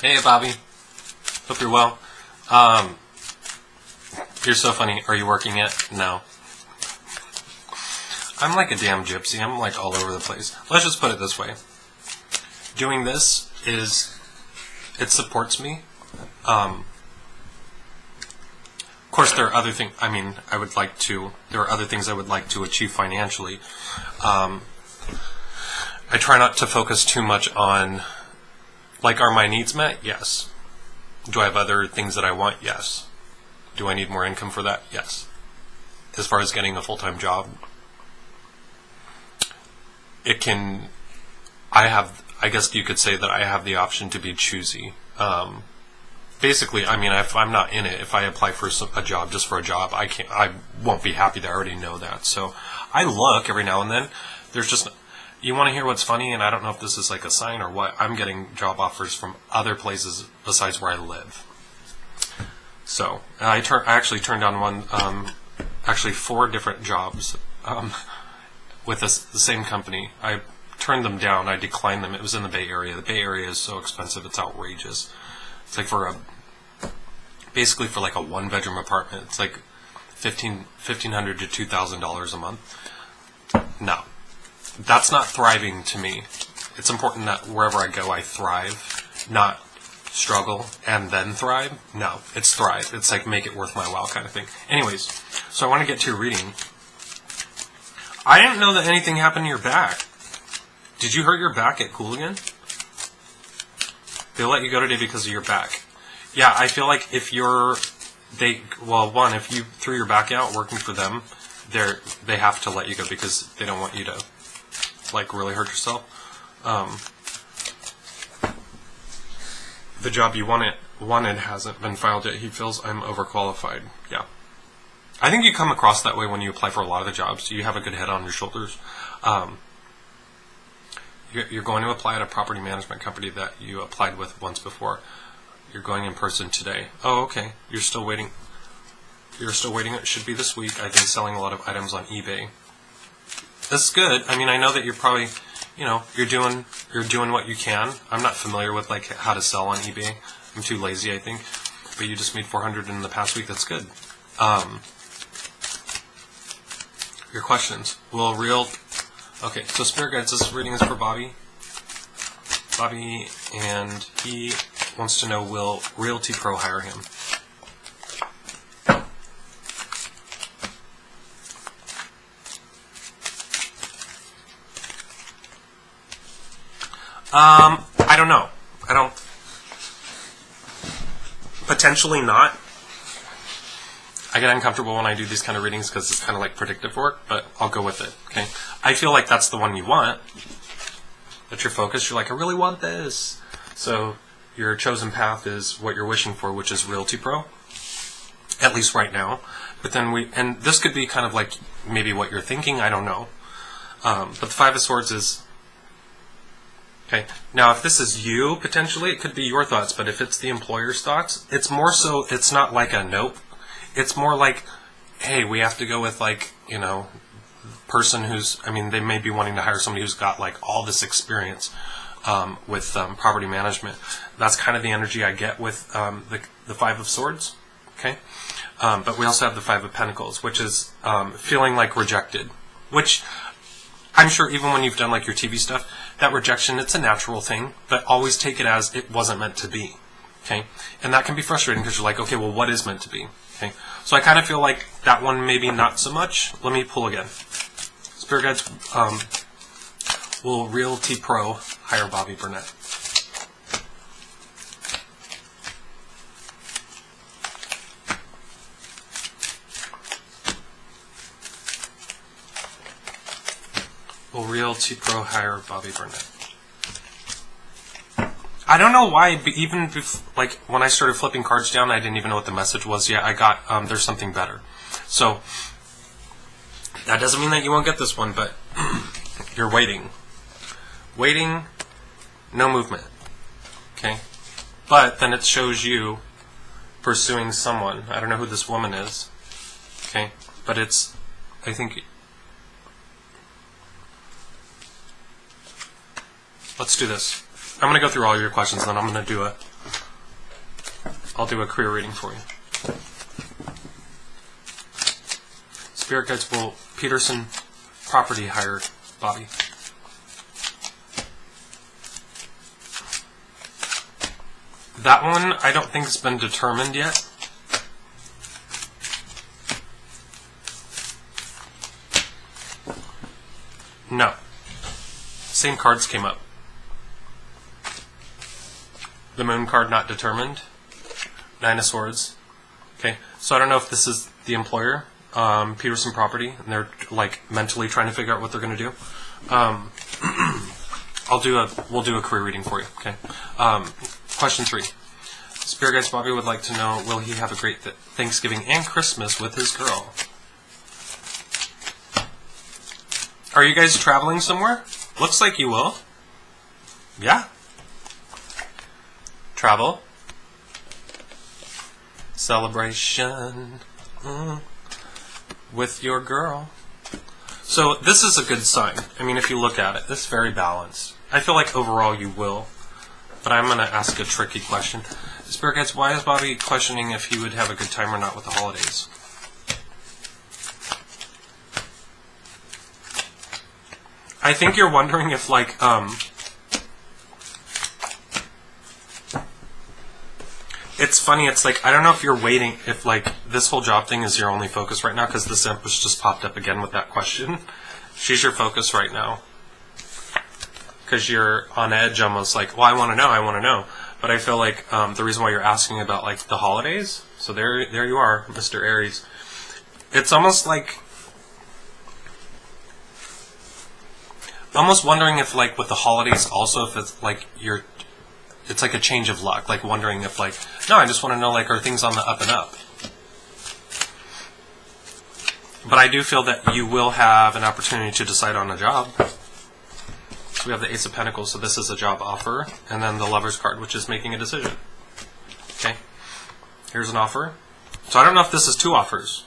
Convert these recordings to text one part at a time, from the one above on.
Hey, Bobby. Hope you're well. You're so funny. Are you working yet? No. I'm like a damn gypsy. I'm like all over the place. Let's just put it this way. Doing this it supports me. Of course, there are other things. I mean, there are other things I would like to achieve financially. I try not to focus too much on, like, are my needs met? Yes. Do I have other things that I want? Yes. Do I need more income for that? Yes. As far as getting a full-time job, I guess you could say that I have the option to be choosy. Basically, I mean, if I'm not in it, if I apply for a job just for a job, I won't be happy there. I already know that. So I look every now and then. You want to hear what's funny, and I don't know if this is like a sign or what. I'm getting job offers from other places besides where I live. So I actually turned down one, actually 4 different jobs with the same company. I turned them down. I declined them. It was in the Bay Area. The Bay Area is so expensive; it's outrageous. It's like basically for like a 1-bedroom apartment. It's like $1,500 to $2,000 a month. No. That's not thriving to me. It's important that wherever I go, I thrive, not struggle and then thrive. No, it's thrive. It's like make it worth my while kind of thing. Anyways, so I want to get to your reading. I didn't know that anything happened to your back. Did you hurt your back at Cooligan? They'll let you go today because of your back. Yeah, I feel like if you threw your back out working for them, they have to let you go because they don't want you to like really hurt yourself. The job you wanted hasn't been filed yet. He feels I'm overqualified. Yeah. I think you come across that way when you apply for a lot of the jobs. You have a good head on your shoulders. You're going to apply at a property management company that you applied with once before. You're going in person today. Oh, okay. You're still waiting. It should be this week. I've been selling a lot of items on eBay. That's good. I mean, I know that you're probably, you're doing what you can. I'm not familiar with like how to sell on eBay. I'm too lazy, I think. But you just made $400 in the past week. That's good. Your questions. Okay, so Spirit Guides, this reading is for Bobby. Bobby, and he wants to know, will Realty Pro hire him? I don't know. Potentially not. I get uncomfortable when I do these kind of readings because it's kind of like predictive work, but I'll go with it, okay? I feel like that's the one you want. That's your focus. You're like, I really want this. So your chosen path is what you're wishing for, which is Realty Pro, at least right now. But then and this could be kind of like maybe what you're thinking, I don't know. But the 5 of Swords is, okay, now if this is you, potentially, it could be your thoughts, but if it's the employer's thoughts, it's more so, it's not like a nope. It's more like, hey, we have to go with like, person they may be wanting to hire somebody who's got like all this experience with property management. That's kind of the energy I get with the 5 of Swords, okay? But we also have the 5 of Pentacles, which is feeling like rejected, which I'm sure even when you've done like your TV stuff, that rejection, it's a natural thing, but always take it as it wasn't meant to be, okay? And that can be frustrating because you're like, okay, well, what is meant to be? Okay, so I kind of feel like that one maybe not so much. Let me pull again. Spirit Guides, will Realty Pro hire Bobby Burnett? Will Realty Pro hire Bobby Burnett? I don't know why, even like when I started flipping cards down, I didn't even know what the message was yet. I got, there's something better. So that doesn't mean that you won't get this one, but you're waiting. Waiting, no movement. Okay? But then it shows you pursuing someone. I don't know who this woman is. Okay? But it's, I think, let's do this. I'm going to go through all your questions, and then I'm going to do I'll do a career reading for you. Spirit guides will Peterson property hire Bobby. That one I don't think has been determined yet. No. Same cards came up. The moon card not determined. 9 of Swords. Okay, so I don't know if this is the employer, Peterson Property, and they're like mentally trying to figure out what they're going to do. We'll do a career reading for you. Okay. Question 3. Spirit guides Bobby would like to know: will he have a great Thanksgiving and Christmas with his girl? Are you guys traveling somewhere? Looks like you will. Yeah. Travel. Celebration with your girl. So this is a good sign. I mean, if you look at it, it's very balanced. I feel like overall you will. But I'm going to ask a tricky question. Spirit guides, why is Bobby questioning if he would have a good time or not with the holidays? I think you're wondering if, like, it's funny, it's like, I don't know if you're waiting, if, like, this whole job thing is your only focus right now, because this Empress just popped up again with that question. She's your focus right now. Because you're on edge, almost like, well, I want to know. But I feel like the reason why you're asking about, like, the holidays, so there you are, Mr. Aries. It's almost like, almost wondering if, like, with the holidays also, if it's like it's like a change of luck, like wondering if, like, no, I just want to know, like, are things on the up and up? But I do feel that you will have an opportunity to decide on a job. So we have the Ace of Pentacles, so this is a job offer, and then the Lover's card, which is making a decision. Okay, here's an offer. So I don't know if this is 2 offers.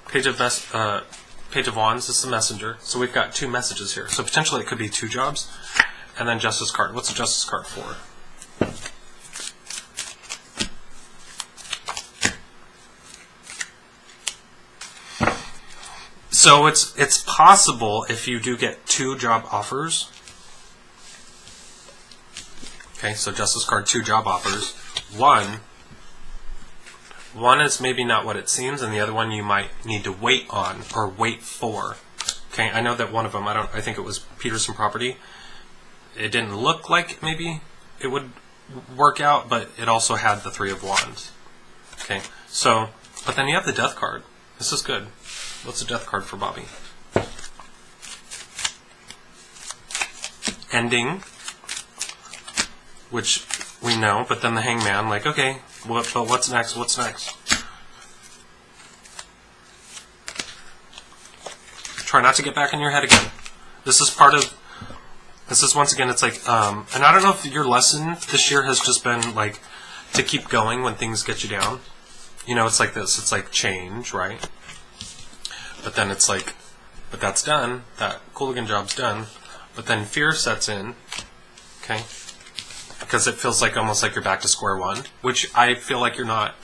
Page of Wands, this is the messenger. So we've got 2 messages here. So potentially it could be 2 jobs. And then Justice card. What's the Justice card for? So it's possible if you do get 2 job offers. Okay, so Justice card, 2 job offers. One is maybe not what it seems, and the other one you might need to wait on or wait for. Okay, I know that one of them, I think it was Peterson Property. It didn't look like maybe it would work out, but it also had the 3 of Wands. Okay, so, but then you have the Death card. This is good. What's the Death card for Bobby? Ending, which we know, but then the Hangman, like, okay, but what's next? What's next? Try not to get back in your head again. This is once again, it's like, and I don't know if your lesson this year has just been, like, to keep going when things get you down. You know, it's like this. It's like change, right? But then it's like, but that's done. That Cooligan job's done. But then fear sets in, okay? Because it feels like almost like you're back to square one, which I feel like you're not.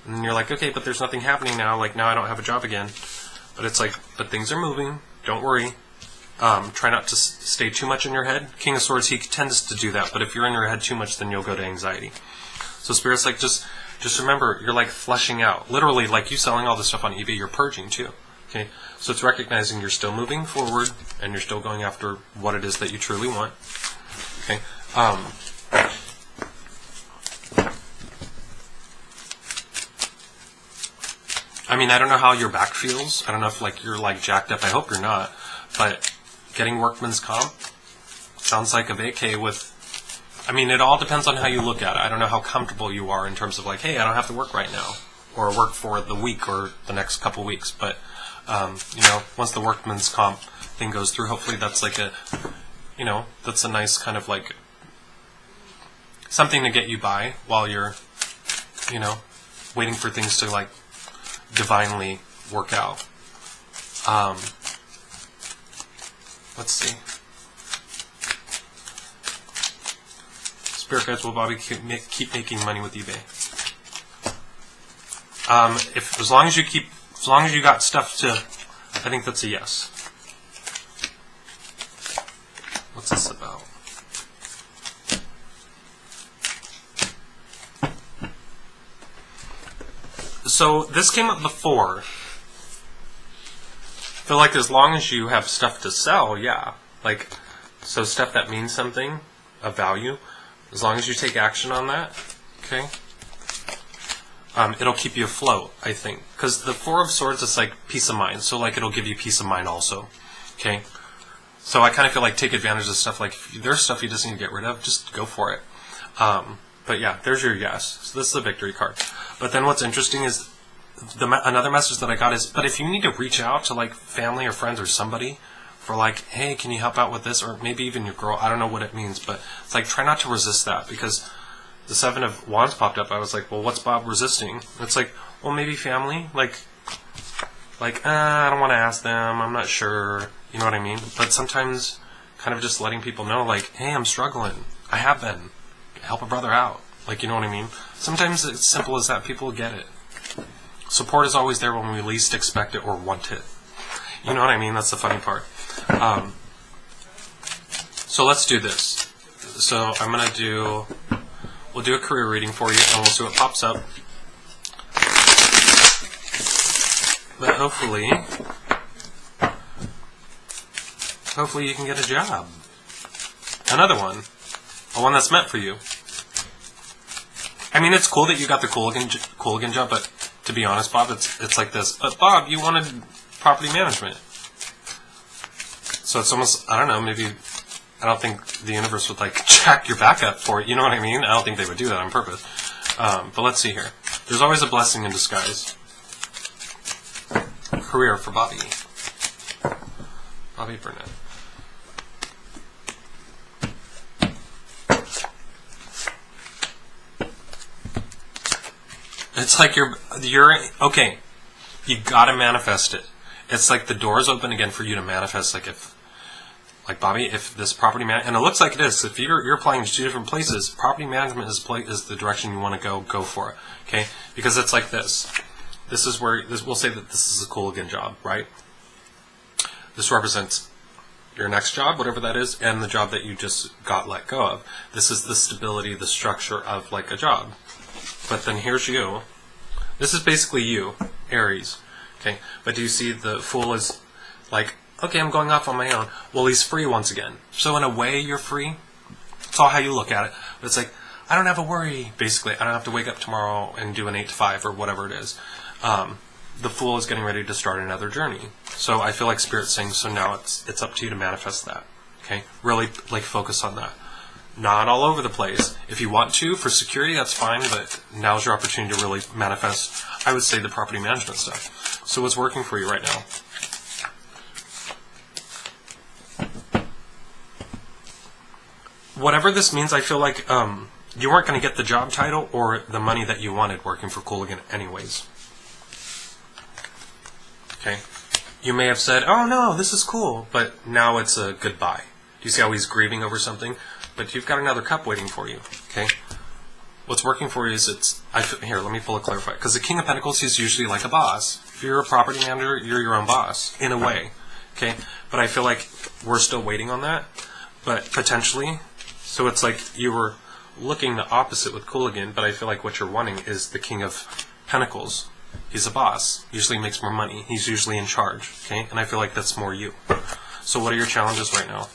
And then you're like, okay, but there's nothing happening now. Like, now I don't have a job again. But it's like, but things are moving. Don't worry. Try not to stay too much in your head. King of Swords, he tends to do that. But if you're in your head too much, then you'll go to anxiety. So Spirit's like, just remember, you're like fleshing out. Literally, like you selling all this stuff on eBay, you're purging too. Okay? So it's recognizing you're still moving forward and you're still going after what it is that you truly want. Okay? I mean, I don't know how your back feels. I don't know if, like, you're, like, jacked up. I hope you're not. But getting workman's comp sounds like a vacay with... I mean, it all depends on how you look at it. I don't know how comfortable you are in terms of, like, hey, I don't have to work right now. Or work for the week or the next couple weeks. But, you know, once the workman's comp thing goes through, hopefully that's like a... You know, that's a nice kind of, like... something to get you by while you're, you know, waiting for things to, like, divinely work out. Let's see. Spirit guides, will Bobby keep making money with eBay? As long as you got stuff to, I think that's a yes. What's this about? So this came up before. I feel like as long as you have stuff to sell, yeah. Like, so stuff that means something of value, as long as you take action on that, okay, it'll keep you afloat, I think. Because the Four of Swords is like peace of mind, so like it'll give you peace of mind also, okay? So I kind of feel like take advantage of stuff, like if there's stuff you just need to get rid of, just go for it. But yeah, there's your yes. So this is the victory card. But then what's interesting is another message that I got is, but if you need to reach out to like family or friends or somebody for like, hey, can you help out with this? Or maybe even your girl, I don't know what it means, but it's like try not to resist that, because the Seven of Wands popped up. I was like, well, what's Bob resisting? It's like, well, maybe family, like I don't want to ask them, I'm not sure, you know what I mean? But sometimes kind of just letting people know, like, hey, I'm struggling, I have been, help a brother out, like, you know what I mean? Sometimes it's simple as that, people get it. Support is always there when we least expect it or want it. You know what I mean? That's the funny part. So let's do this. So I'm going to we'll do a career reading for you, and we'll see what pops up. But hopefully you can get a job. Another one. A one that's meant for you. I mean, it's cool that you got the Cooligan job, but to be honest, Bob, it's like this. But Bob, you wanted property management. So it's almost, I don't know, maybe, I don't think the universe would like jack your back up for it, you know what I mean? I don't think they would do that on purpose. But let's see here. There's always a blessing in disguise. Career for Bobby. Bobby Burnett. It's like you're okay. You gotta manifest it. It's like the door's open again for you to manifest. Like Bobby, if this property and it looks like it is. If you're applying to two different places, property management is the direction you want to go for it. Okay, because it's like this. This is where we'll say that this is a Cooligan job, right? This represents your next job, whatever that is, and the job that you just got let go of. This is the stability, the structure of like a job. But then here's you. This is basically you, Aries. Okay, but do you see the Fool is like, okay, I'm going off on my own. Well, he's free once again. So in a way, you're free. It's all how you look at it. But it's like, I don't have a worry, basically. I don't have to wake up tomorrow and do an 8 to 5 or whatever it is. The Fool is getting ready to start another journey. So I feel like Spirit's saying, so now it's up to you to manifest that. Okay, really like focus on that. Not all over the place. If you want to, for security, that's fine, but now's your opportunity to really manifest, I would say, the property management stuff. So what's working for you right now? Whatever this means, I feel like you weren't going to get the job title or the money that you wanted working for Cooligan anyways. Okay? You may have said, oh no, this is cool, but now it's a goodbye. Do you see how he's grieving over something? But you've got another cup waiting for you, okay? What's working for you is here, let me fully clarify. Because the King of Pentacles is usually like a boss. If you're a property manager, you're your own boss, in a way, okay? But I feel like we're still waiting on that, but potentially. So it's like you were looking the opposite with Cooligan, but I feel like what you're wanting is the King of Pentacles. He's a boss. Usually makes more money. He's usually in charge, okay? And I feel like that's more you. So what are your challenges right now?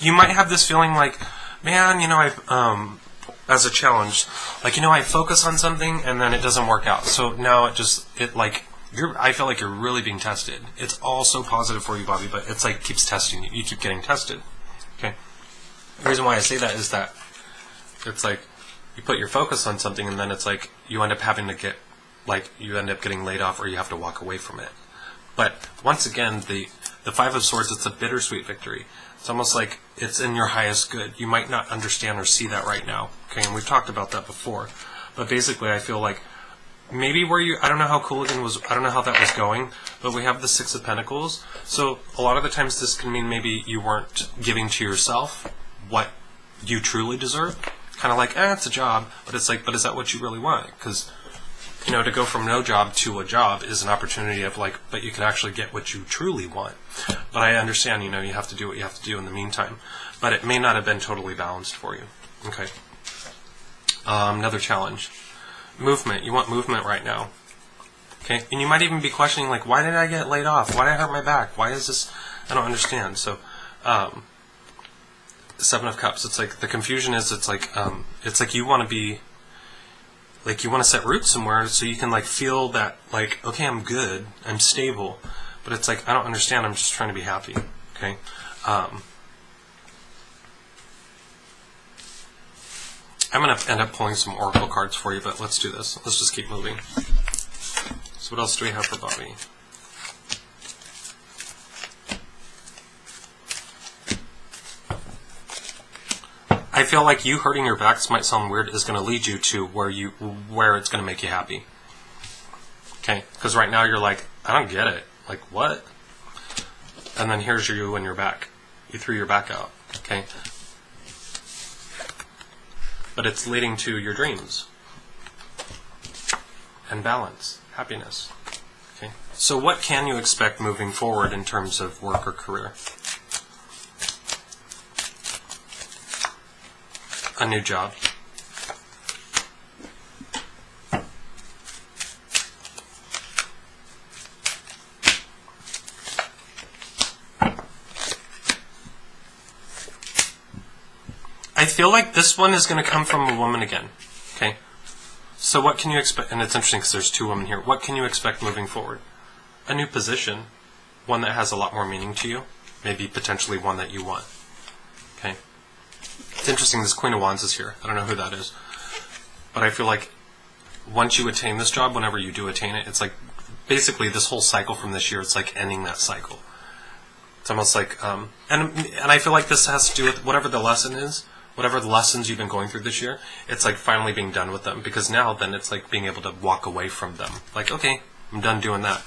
You might have this feeling like, man, you know, as a challenge, like, you know, I focus on something and then it doesn't work out. So now I feel like you're really being tested. It's all so positive for you, Bobby, but it's like keeps testing you. You keep getting tested. Okay. The reason why I say that is that it's like you put your focus on something and then it's like you end up having to get like you end up getting laid off or you have to walk away from it. But once again, the Five of Swords, it's a bittersweet victory. It's almost like it's in your highest good. You might not understand or see that right now. Okay, and we've talked about that before. But basically, I feel like maybe where you, I don't know how Cooligan was, I don't know how that was going, but we have the Six of Pentacles. So a lot of the times this can mean maybe you weren't giving to yourself what you truly deserve. Kind of like, it's a job, but it's like, but is that what you really want? Because, you know, to go from no job to a job is an opportunity of like, but you can actually get what you truly want. But I understand, you know, you have to do what you have to do in the meantime. But it may not have been totally balanced for you. Okay. Another challenge. Movement. You want movement right now. Okay. And you might even be questioning, like, why did I get laid off? Why did I hurt my back? Why is this? I don't understand. So, Seven of Cups. It's like the confusion is it's like you want to be, like you want to set roots somewhere so you can like feel that like, okay, I'm good, I'm stable, but it's like I don't understand. I'm just trying to be happy. Okay. I'm going to end up pulling some oracle cards for you, but let's do this. Let's just keep moving. So what else do we have for Bobby? I feel like you hurting your back, this might sound weird, is going to lead you to where it's going to make you happy. Okay? Because right now you're like, I don't get it. Like, what? And then here's you and your back. You threw your back out. Okay? But it's leading to your dreams. And balance. Happiness. Okay? So what can you expect moving forward in terms of work or career? A new job. I feel like this one is going to come from a woman again. Okay? So what can you expect? And it's interesting because there's two women here. What can you expect moving forward? A new position. One that has a lot more meaning to you. Maybe potentially one that you want. Okay? It's interesting, this Queen of Wands is here. I don't know who that is. But I feel like once you attain this job, whenever you do attain it, it's like basically this whole cycle from this year, it's like ending that cycle. It's almost like, and I feel like this has to do with whatever the lesson is, whatever the lessons you've been going through this year, it's like finally being done with them. Because now then it's like being able to walk away from them. Like, okay, I'm done doing that.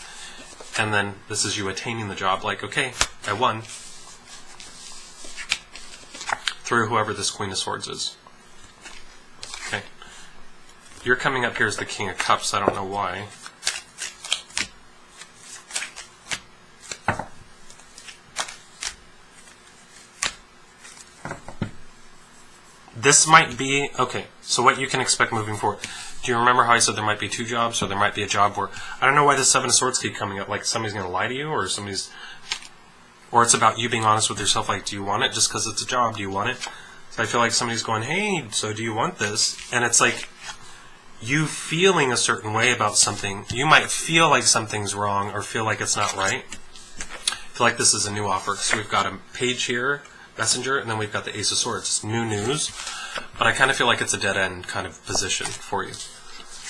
And then this is you attaining the job, like, okay, I won. Through whoever this Queen of Swords is. Okay. You're coming up here as the King of Cups. I don't know why. This might be... Okay, so what you can expect moving forward. Do you remember how I said there might be two jobs? Or there might be a job where... I don't know why the Seven of Swords keep coming up. Like somebody's going to lie to you, or somebody's... Or it's about you being honest with yourself, like, do you want it? Just because it's a job, do you want it? So I feel like somebody's going, hey, so do you want this? And it's like you feeling a certain way about something. You might feel like something's wrong or feel like it's not right. I feel like this is a new offer. So we've got a page here, messenger, and then we've got the Ace of Swords. It's new news. But I kind of feel like it's a dead-end kind of position for you.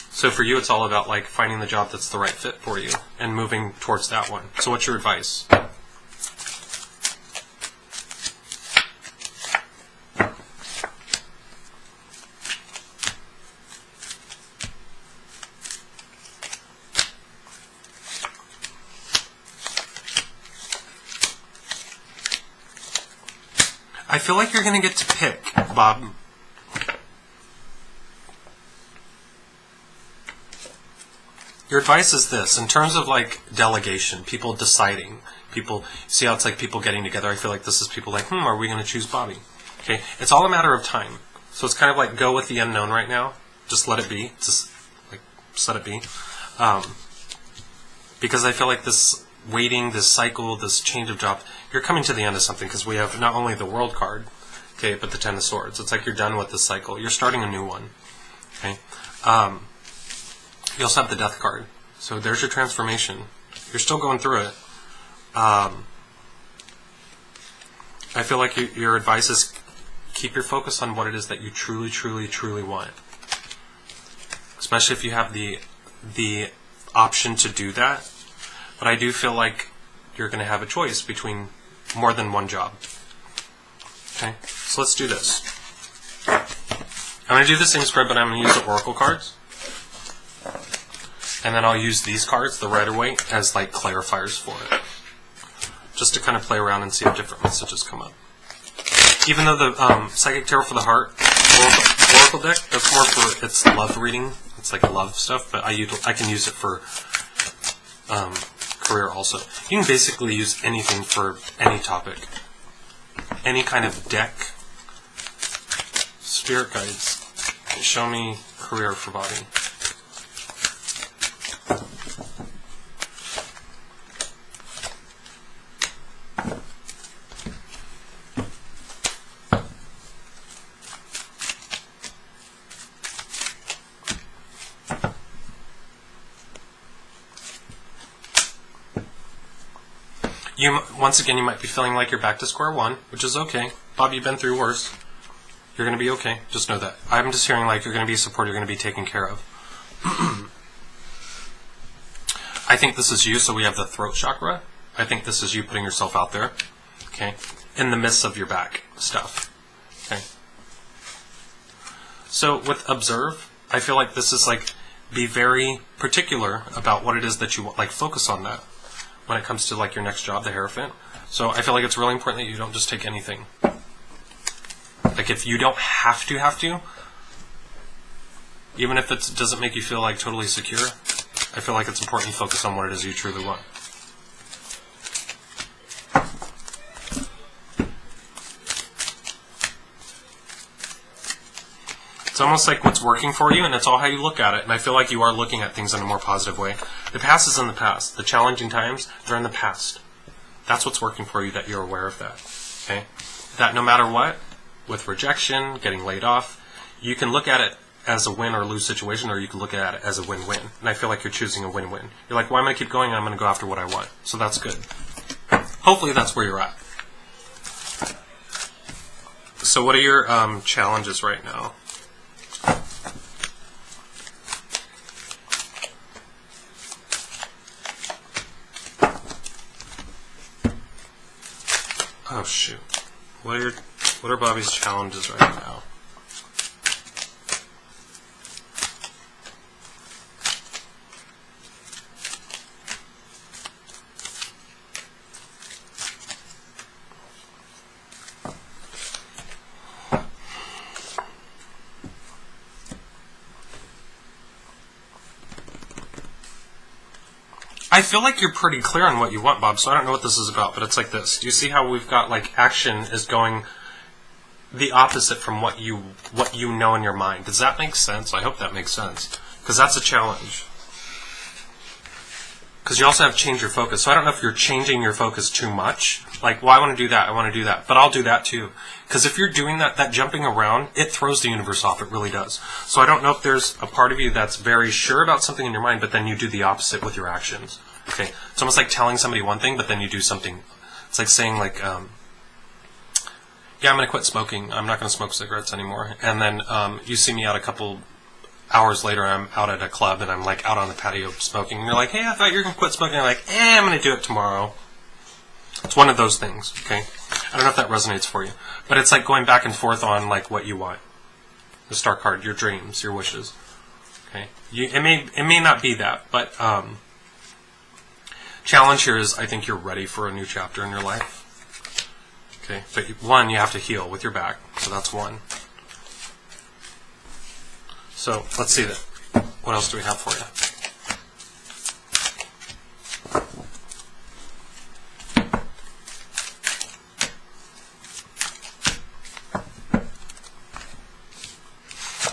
So for you, it's all about like finding the job that's the right fit for you and moving towards that one. So what's your advice? I feel like you're going to get to pick, Bob. Your advice is this, in terms of like delegation, people deciding, people, see how it's like people getting together. I feel like this is people like, are we going to choose Bobby? Okay, it's all a matter of time. So it's kind of like go with the unknown right now. Just let it be. Just let it be. Because I feel like this waiting, this cycle, this change of job, you're coming to the end of something because we have not only the World card, okay, but the Ten of Swords. It's like you're done with this cycle. You're starting a new one. Okay. You also have the Death card. So there's your transformation. You're still going through it. I feel like your advice is keep your focus on what it is that you truly, truly, truly want. Especially if you have the the option to do that, but I do feel like you're going to have a choice between more than one job. Okay, so let's do this. I'm going to do the same spread, but I'm going to use the oracle cards. And then I'll use these cards, the Rider-Waite, as like clarifiers for it. Just to kind of play around and see if different messages come up. Even though the Psychic Tarot for the Heart oracle deck, that's more for its love reading. It's like love stuff, but I can use it for career also. You can basically use anything for any topic. Any kind of deck. Spirit guides. Show me career for body. Once again, you might be feeling like you're back to square one, which is okay. Bob, you've been through worse. You're going to be okay. Just know that. I'm just hearing like you're going to be supported, you're going to be taken care of. I think this is you, so we have the throat chakra. I think this is you putting yourself out there, okay, in the midst of your back stuff, okay. So with observe, I feel like this is like, be very particular about what it is that you want, like focus on that when it comes to like your next job, the Hierophant. So I feel like it's really important that you don't just take anything. Like if you don't have to, even if it doesn't make you feel like totally secure, I feel like it's important you focus on what it is you truly want. It's almost like what's working for you, and it's all how you look at it. And I feel like you are looking at things in a more positive way. The past is in the past. The challenging times, they're in the past. That's what's working for you, that you're aware of that. Okay? That no matter what, with rejection, getting laid off, you can look at it as a win or lose situation, or you can look at it as a win-win. And I feel like you're choosing a win-win. You're like, well, I'm going to keep going, and I'm going to go after what I want. So that's good. Hopefully that's where you're at. So what are your challenges right now? Oh shoot. What are Bobby's challenges right now? I feel like you're pretty clear on what you want, Bob, so I don't know what this is about, but it's like this. Do you see how we've got, like, action is going the opposite from what you know in your mind? Does that make sense? I hope that makes sense, because that's a challenge. Because you also have to change your focus, so I don't know if you're changing your focus too much. Like, well, I want to do that, I want to do that, but I'll do that too. Because if you're doing that jumping around, it throws the universe off, it really does. So I don't know if there's a part of you that's very sure about something in your mind, but then you do the opposite with your actions. Okay, it's almost like telling somebody one thing, but then you do something. It's like saying, like, yeah, I'm going to quit smoking. I'm not going to smoke cigarettes anymore. And then you see me out a couple hours later, I'm out at a club, and I'm, like, out on the patio smoking. And you're like, hey, I thought you were going to quit smoking. And I'm like, I'm going to do it tomorrow. It's one of those things, okay? I don't know if that resonates for you. But it's like going back and forth on, like, what you want. The star card, your dreams, your wishes. Okay? It may not be that, but... challenge here is, I think you're ready for a new chapter in your life. Okay, but one, you have to heal with your back, so that's one. So let's see that. What else do we have for you?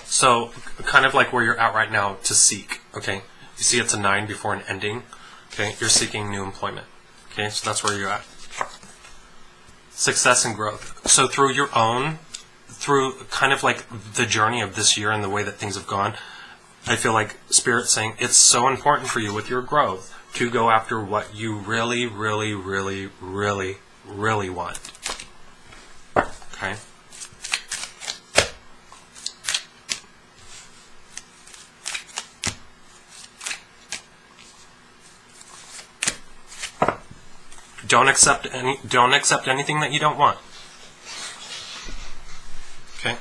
So kind of like where you're at right now, to seek. Okay, you see it's a 9 before an ending. Okay, you're seeking new employment. Okay, so that's where you're at. Success and growth. So through kind of like the journey of this year and the way that things have gone, I feel like Spirit's saying it's so important for you with your growth to go after what you really, really, really, really, really want. Okay? Don't accept anything that you don't want. Okay?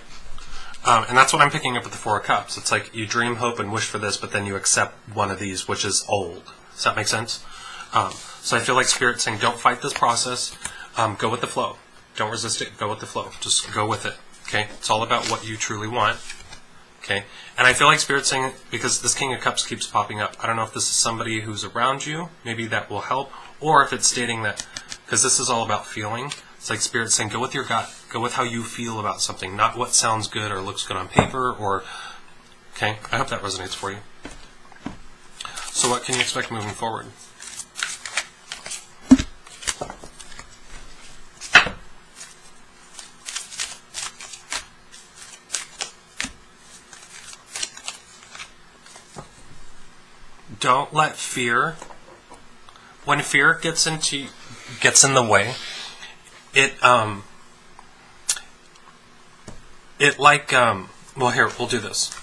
And that's what I'm picking up with the Four of Cups. It's like you dream, hope, and wish for this, but then you accept one of these, which is old. Does that make sense? So I feel like Spirit's saying, don't fight this process. Go with the flow. Don't resist it. Go with the flow. Just go with it. Okay? It's all about what you truly want. Okay? And I feel like Spirit's saying, because this King of Cups keeps popping up, I don't know if this is somebody who's around you, maybe that will help, or if it's stating that, because this is all about feeling, it's like Spirit's saying, go with your gut. Go with how you feel about something, not what sounds good or looks good on paper, or, okay? I hope that resonates for you. So what can you expect moving forward? Don't let fear, when fear gets in the way, well, here, we'll do this.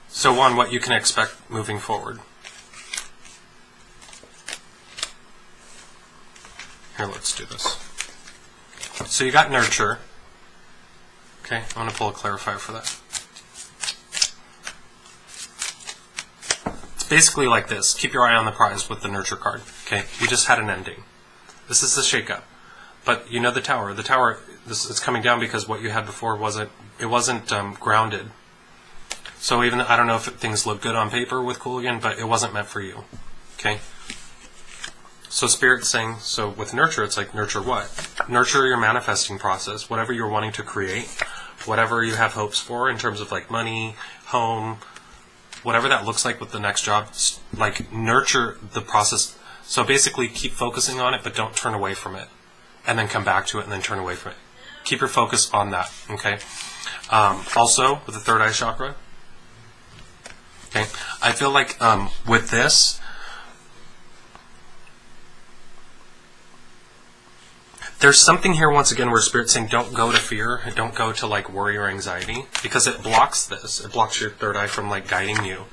So one, what you can expect moving forward. Here, let's do this. So you got nurture. Okay, I'm going to pull a clarifier for that. Basically like this. Keep your eye on the prize with the nurture card. Okay, you just had an ending. This is the shakeup, but you know the tower. The tower, it's coming down because what you had before wasn't grounded. So even I don't know if things look good on paper with Cooligan, but it wasn't meant for you. Okay. So Spirit's saying, so with nurture, it's like nurture what? Nurture your manifesting process, whatever you're wanting to create, whatever you have hopes for in terms of like money, home. Whatever that looks like with the next job, like nurture the process. So basically keep focusing on it, but don't turn away from it. And then come back to it and then turn away from it. Keep your focus on that, okay? Also, with the third eye chakra, okay, I feel like with this, there's something here once again where Spirit's saying don't go to fear, don't go to like worry or anxiety, because it blocks this. It blocks your third eye from like guiding you.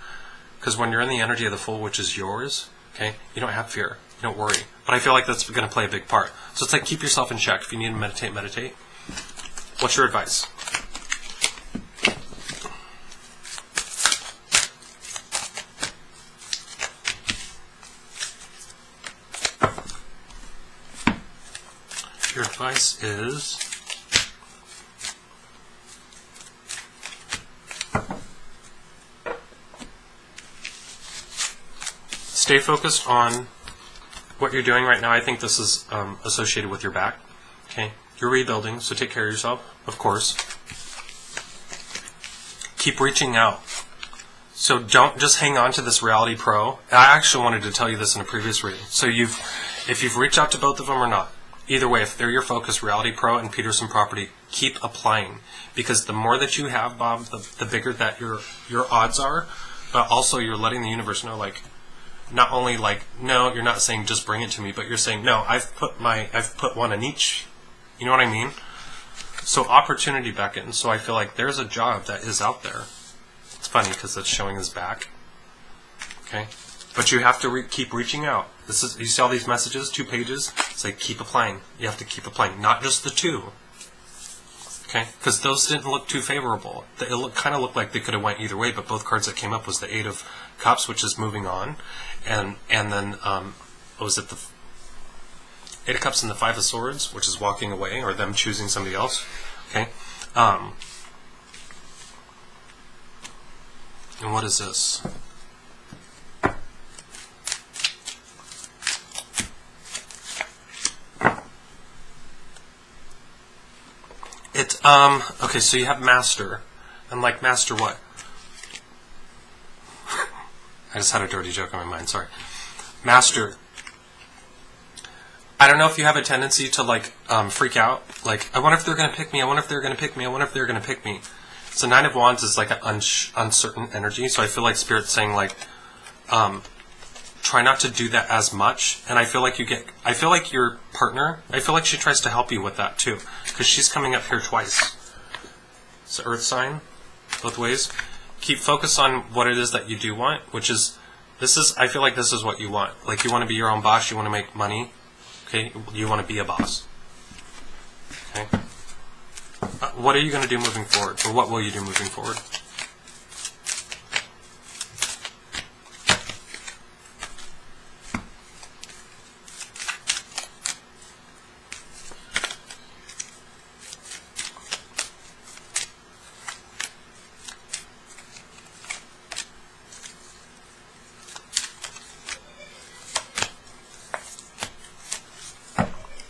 Because when you're in the energy of the Fool, which is yours, okay, you don't have fear, you don't worry. But I feel like that's going to play a big part. So it's like keep yourself in check. If you need to meditate, meditate. What's your advice? Your advice is stay focused on what you're doing right now. I think this is associated with your back. Okay, you're rebuilding, so take care of yourself, of course. Keep reaching out. So don't just hang on to this Reality Pro. I actually wanted to tell you this in a previous reading. So if you've reached out to both of them or not, either way, if they're your focus, Reality Pro and Peterson Property, keep applying. Because the more that you have, Bob, the bigger that your odds are. But also you're letting the universe know, like, not only like, no, you're not saying just bring it to me, but you're saying, no, I've put one in each. You know what I mean? So opportunity beckons. So I feel like there's a job that is out there. It's funny because it's showing his back. Okay? But you have to keep reaching out. This is, you see all these messages, 2 pages? It's like keep applying. You have to keep applying, not just the 2. Okay? Because those didn't look too favorable. It kind of looked like they could have went either way, but both cards that came up was the 8 of Cups, which is moving on, and then what was it, the 8 of Cups and the 5 of Swords, which is walking away or them choosing somebody else. Okay? And what is this? It's okay, so you have Master. And like Master what? I just had a dirty joke on my mind, sorry. Master. I don't know if you have a tendency to like freak out. Like, I wonder if they're going to pick me, I wonder if they're going to pick me, I wonder if they're going to pick me. So 9 of Wands is like an uncertain energy, so I feel like Spirit's saying like, try not to do that as much. And I feel like your partner, I feel like she tries to help you with that too, because she's coming up here twice. It's an Earth sign, both ways. Keep focused on what it is that you do want, which is, I feel like this is what you want. Like, you want to be your own boss, you want to make money, Okay, you want to be a boss. Okay. What are you going to do moving forward, or what will you do moving forward?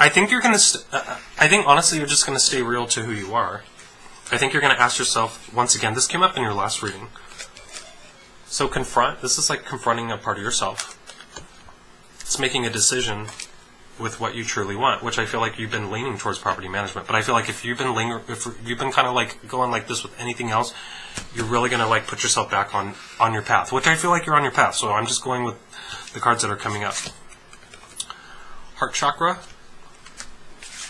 I think you're going to. I think honestly, you're just going to stay real to who you are. I think you're going to ask yourself once again. This came up in your last reading. So confront. This is like confronting a part of yourself. It's making a decision with what you truly want, which I feel like you've been leaning towards property management. But I feel like if you've been kind of like going like this with anything else, you're really going to like put yourself back on your path. Which I feel like you're on your path. So I'm just going with the cards that are coming up. Heart chakra.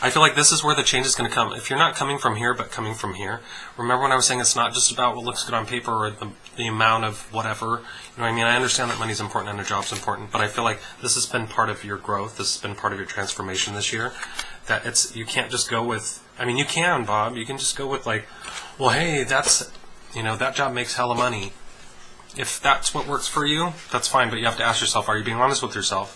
I feel like this is where the change is going to come. If you're not coming from here, but coming from here. Remember when I was saying it's not just about what looks good on paper or the amount of whatever. You know what I mean? I understand that money's important and a job's important, but I feel like this has been part of your growth. This has been part of your transformation this year. That you can't just go with. I mean, you can, Bob. You can just go with like, well, hey, that's that job makes hella money. If that's what works for you, that's fine. But you have to ask yourself: are you being honest with yourself?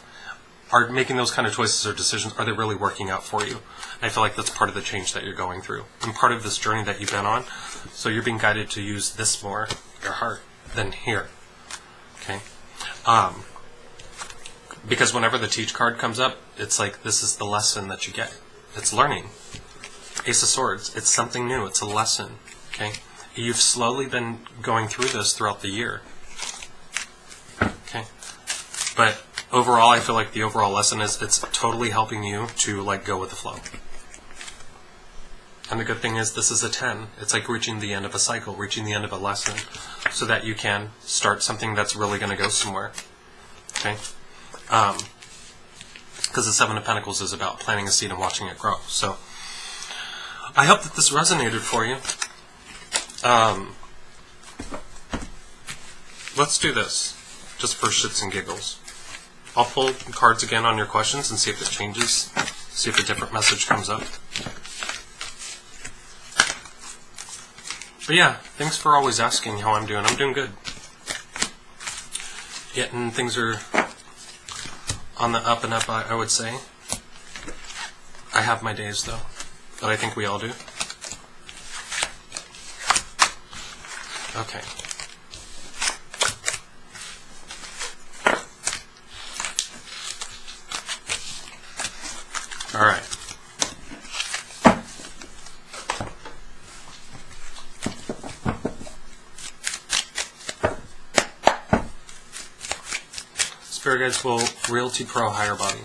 Are making those kind of choices or decisions, are they really working out for you? And I feel like that's part of the change that you're going through and part of this journey that you've been on. So you're being guided to use this more, your heart, than here. Okay? Because whenever the teach card comes up, it's like this is the lesson that you get. It's learning. Ace of Swords. It's something new. It's a lesson. Okay? You've slowly been going through this throughout the year. Okay? But overall, I feel like the overall lesson is it's totally helping you to like go with the flow. And the good thing is this is a 10. It's like reaching the end of a cycle, reaching the end of a lesson, so that you can start something that's really going to go somewhere. Okay? Because the Seven of Pentacles is about planting a seed and watching it grow. So I hope that this resonated for you. Let's do this, just for shits and giggles. I'll pull cards again on your questions and see if it changes, see if a different message comes up. But yeah, thanks for always asking how I'm doing. I'm doing good. Getting things are on the up and up, I would say. I have my days, though, but I think we all do. Okay. All right. Spirit guides will Realty Pro higher body.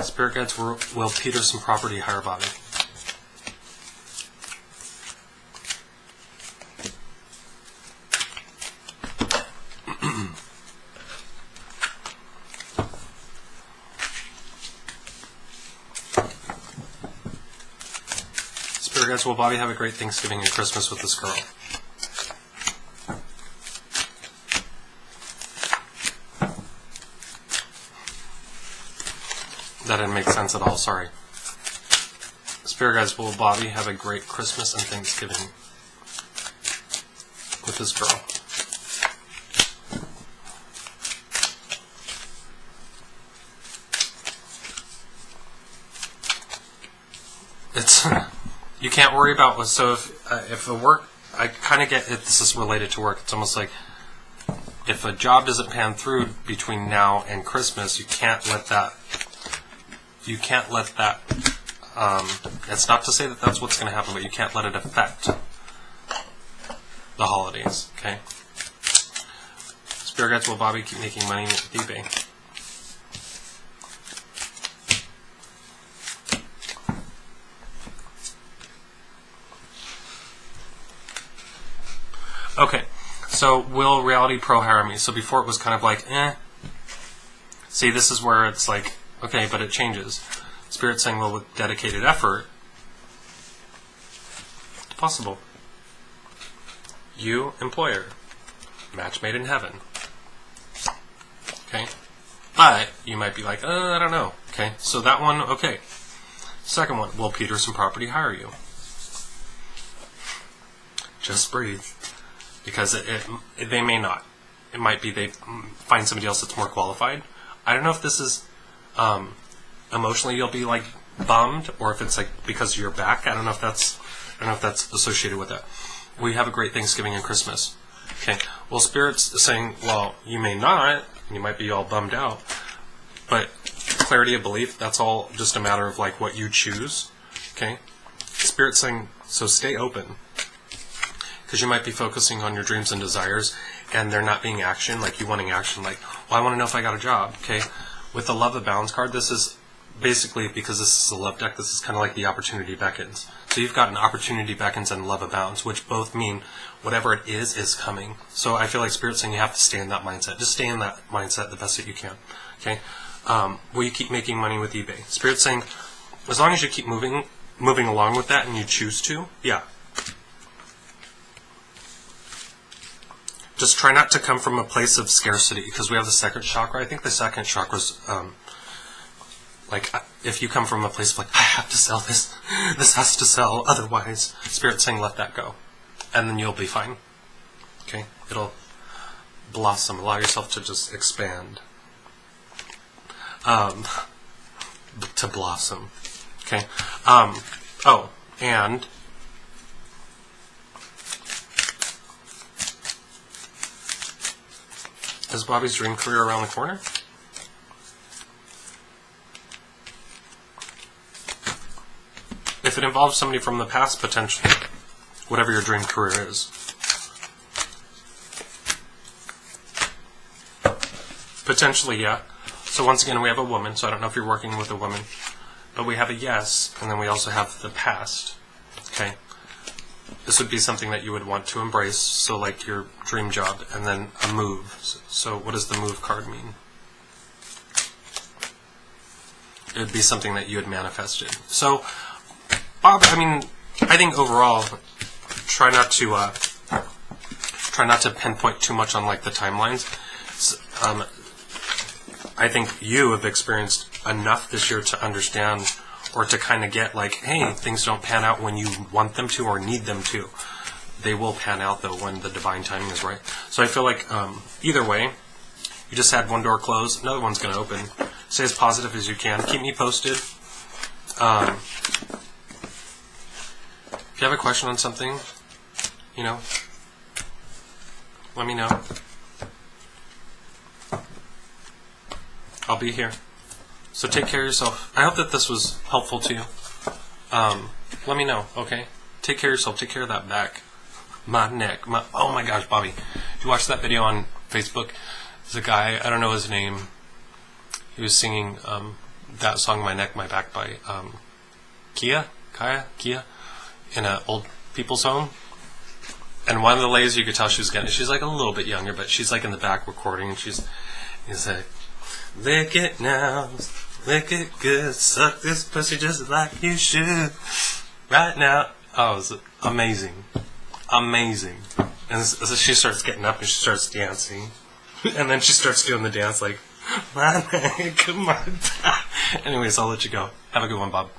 Spirit guides will Peterson property higher body. Guys, will Bobby have a great Thanksgiving and Christmas with this girl? That didn't make sense at all, sorry. Spirit guys, will Bobby have a great Christmas and Thanksgiving with this girl? It's... You can't worry about, so if the work, I kind of get if this is related to work. It's almost like if a job doesn't pan through between now and Christmas, you can't let that. It's not to say that that's what's going to happen, but you can't let it affect the holidays. Okay. Spirit guides will Bobby keep making money with eBay. Okay, so will Reality Pro hire me? So before it was kind of like, eh. See, this is where it's like, okay, but it changes. Spirit's saying, well, with dedicated effort, it's possible. You, employer. Match made in heaven. Okay? But you might be like, I don't know. Okay? So that one, okay. Second one, will Peterson Property hire you? Just breathe. Because they may not. It might be they find somebody else that's more qualified. I don't know if this is emotionally you'll be like bummed, or if it's like because of your back. I don't know if that's associated with that. We have a great Thanksgiving and Christmas. Okay. Well, Spirit's saying, well, you may not. You might be all bummed out, but clarity of belief. That's all just a matter of like what you choose. Okay. Spirit's saying, so stay open. Because you might be focusing on your dreams and desires, and they're not being action, like you wanting action, like, well, I want to know if I got a job, okay? With the Love Abounds card, this is basically, because this is a love deck, this is kind of like the opportunity beckons. So you've got an opportunity beckons and love abounds, which both mean whatever it is coming. So I feel like Spirit's saying you have to stay in that mindset. Just stay in that mindset the best that you can, okay? Will you keep making money with eBay? Spirit's saying, as long as you keep moving along with that and you choose to, yeah. Just try not to come from a place of scarcity, because we have the second chakra. I think the second chakra is like if you come from a place of like, I have to sell this, this has to sell, otherwise, Spirit's saying let that go, and then you'll be fine. Okay, it'll blossom. Allow yourself to just expand, to blossom. Okay. Oh, and is Bobby's dream career around the corner? If it involves somebody from the past, potentially. Whatever your dream career is. Potentially, yeah. So once again, we have a woman, so I don't know if you're working with a woman. But we have a yes, and then we also have the past. Okay? This would be something that you would want to embrace, so like your dream job, and then a move. So what does the move card mean? It would be something that you had manifested. So, Bob, I mean, I think overall, try not to pinpoint too much on like the timelines. I think you have experienced enough this year to understand, or to kind of get like, hey, things don't pan out when you want them to or need them to. They will pan out, though, when the divine timing is right. So I feel like either way, you just had one door close, another one's going to open. Stay as positive as you can. Keep me posted. If you have a question on something, you know, let me know. I'll be here. So take care of yourself. I hope that this was helpful to you. Let me know, okay? Take care of yourself. Take care of that back. My neck. Oh my gosh, Bobby. Did you watch that video on Facebook? There's a guy, I don't know his name. He was singing that song, My Neck, My Back, by Kia, in an old people's home. And one of the ladies, you could tell she's like a little bit younger, but she's like in the back recording, and he's like, lick it now, lick it good, suck this pussy just like you should, right now. Oh, it was amazing. Amazing. And so she starts getting up and she starts dancing. And then she starts doing the dance like, my neck, my back. Anyways, I'll let you go. Have a good one, Bob.